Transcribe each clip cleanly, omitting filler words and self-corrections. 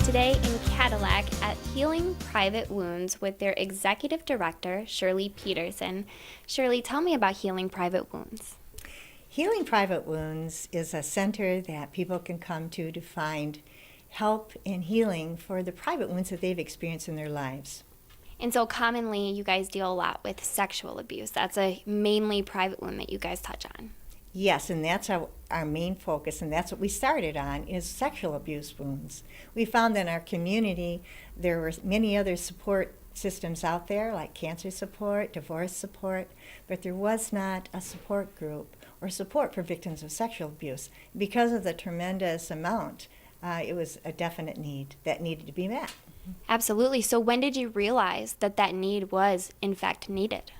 Today in Cadillac at Healing Private Wounds with their Executive Director, Shirley Peterson. Shirley, tell me about Healing Private Wounds. Healing Private Wounds is a center that people can come to find help and healing for the private wounds that they've experienced in their lives. And so commonly you guys deal a lot with sexual abuse. That's a mainly private wound that you guys touch on. Yes, and that's our main focus, and that's what we started on, is sexual abuse wounds. We found that in our community there were many other support systems out there, like cancer support, divorce support, but there was not a support group or support for victims of sexual abuse. Because of the tremendous amount, it was a definite need that needed to be met. Absolutely. So when did you realize that that need was, in fact, needed?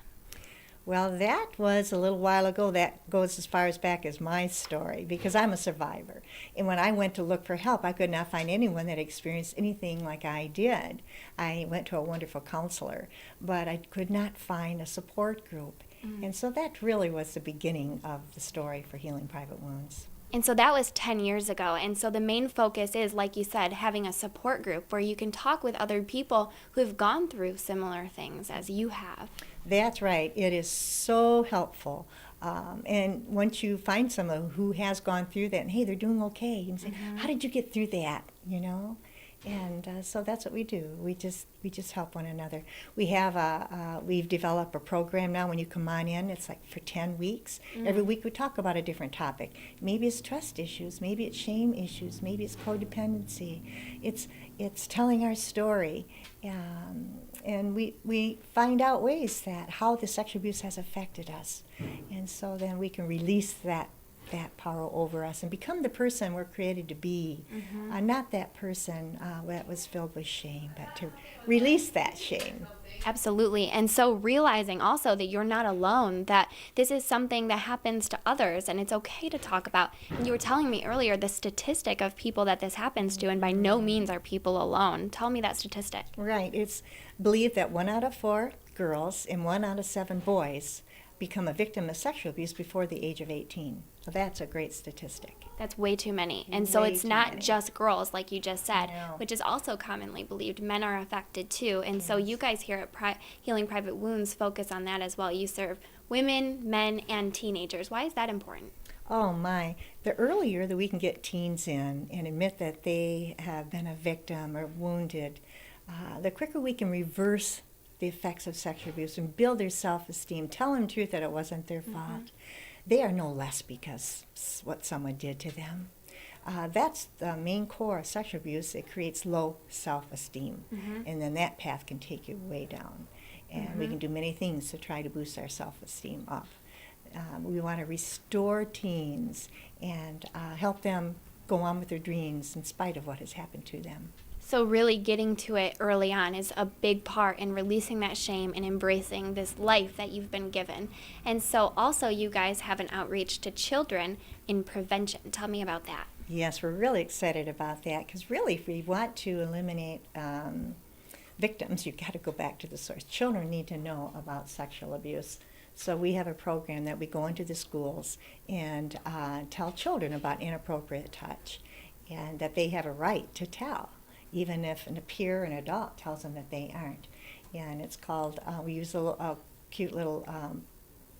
Well, that was a little while ago. That goes as far as back as my story, because I'm a survivor. And when I went to look for help, I could not find anyone that experienced anything like I did. I went to a wonderful counselor, but I could not find a support group. And so that really was the beginning of the story for Healing Private Wounds. And so that was 10 years ago. And so the main focus is, like you said, having a support group where you can talk with other people who have gone through similar things as you have. That's right. It is so helpful. And once you find someone who has gone through that, and hey, they're doing okay, you can say, how did you get through that, you know? And so that's what we do. We just help one another. We've developed a program now. When you come on in, it's like for 10 weeks. Every week we talk about a different topic. Maybe it's trust issues. Maybe it's shame issues. Maybe it's codependency. It's telling our story, and we find out ways that how the sexual abuse has affected us, and so then we can release that power over us and become the person we're created to be, not that person that was filled with shame, but to release that shame. Absolutely. And so realizing also that you're not alone, that this is something that happens to others and it's okay to talk about. And you were telling me earlier the statistic of people that this happens to, and by no means are people alone. Tell me that statistic. Right. It's believed that 1 out of 4 girls and 1 out of 7 boys become a victim of sexual abuse before the age of 18. So that's a great statistic. That's way too many. And so it's not just girls, like you just said, No. which is also commonly believed. Men are affected too. And so you guys here at Healing Private Wounds focus on that as well. You serve women, men, and teenagers. Why is that important? Oh my, the earlier that we can get teens in and admit that they have been a victim or wounded, the quicker we can reverse the effects of sexual abuse and build their self-esteem, tell them the truth that it wasn't their fault. They are no less because what someone did to them. That's the main core of sexual abuse. It creates low self-esteem, and then that path can take you way down. And we can do many things to try to boost our self-esteem up. We want to restore teens and help them go on with their dreams in spite of what has happened to them. So really getting to it early on is a big part in releasing that shame and embracing this life that you've been given. And so also you guys have an outreach to children in prevention. Tell me about that. Yes, we're really excited about that, because really if we want to eliminate victims, you've got to go back to the source. Children need to know about sexual abuse. So we have a program that we go into the schools and tell children about inappropriate touch, and that they have a right to tell, even if a peer, an adult, tells them that they aren't. And it's called, we use a cute little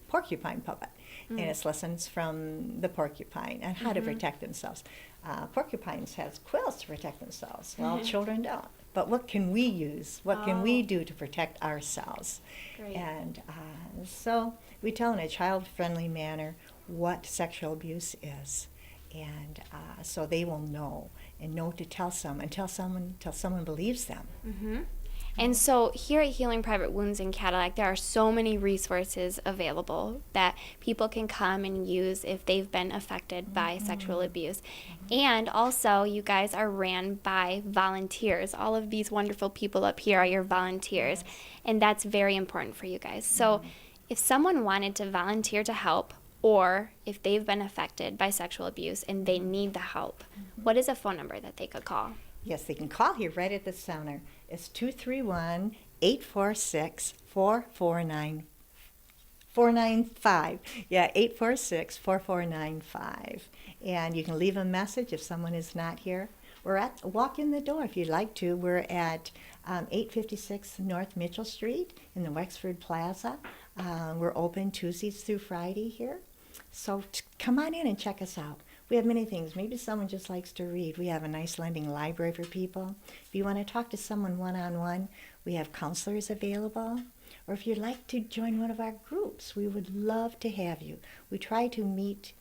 porcupine puppet, and it's lessons from the porcupine and how to protect themselves. Porcupines have quills to protect themselves. Well, children don't. But what can we use? What can we do to protect ourselves? Great. And so we tell in a child-friendly manner what sexual abuse is. And so they will know and know to tell someone until someone believes them. And so here at Healing Private Wounds in Cadillac, there are so many resources available that people can come and use if they've been affected by sexual abuse. And also, you guys are ran by volunteers. All of these wonderful people up here are your volunteers, and that's very important for you guys. So if someone wanted to volunteer to help, or if they've been affected by sexual abuse and they need the help, what is a phone number that they could call? Yes, they can call here right at the center. It's 231-846-495. Yeah, 846-4495. And you can leave a message if someone is not here. walk in the door if you'd like to. We're at 856 North Mitchell Street in the Wexford Plaza. We're open Tuesdays through Friday here. So come on in and check us out. We have many things. Maybe someone just likes to read. We have a nice lending library for people. If you want to talk to someone one-on-one, we have counselors available. Or if you'd like to join one of our groups, we would love to have you. We try to meet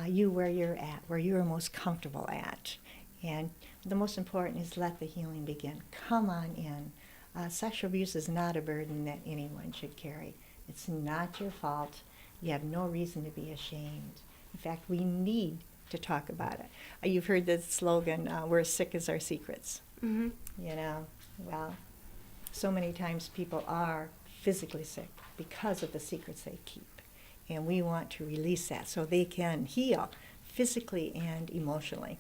you where you're at, where you're most comfortable at. And the most important is let the healing begin. Come on in. Sexual abuse is not a burden that anyone should carry. It's not your fault. You have no reason to be ashamed. In fact, we need to talk about it. You've heard the slogan, we're as sick as our secrets. Mm-hmm. You know, well, so many times people are physically sick because of the secrets they keep. And we want to release that so they can heal physically and emotionally.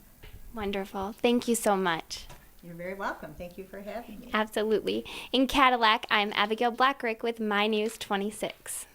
Wonderful. Thank you so much. You're very welcome. Thank you for having me. Absolutely. In Cadillac, I'm Abigail Blackrick with My News 26.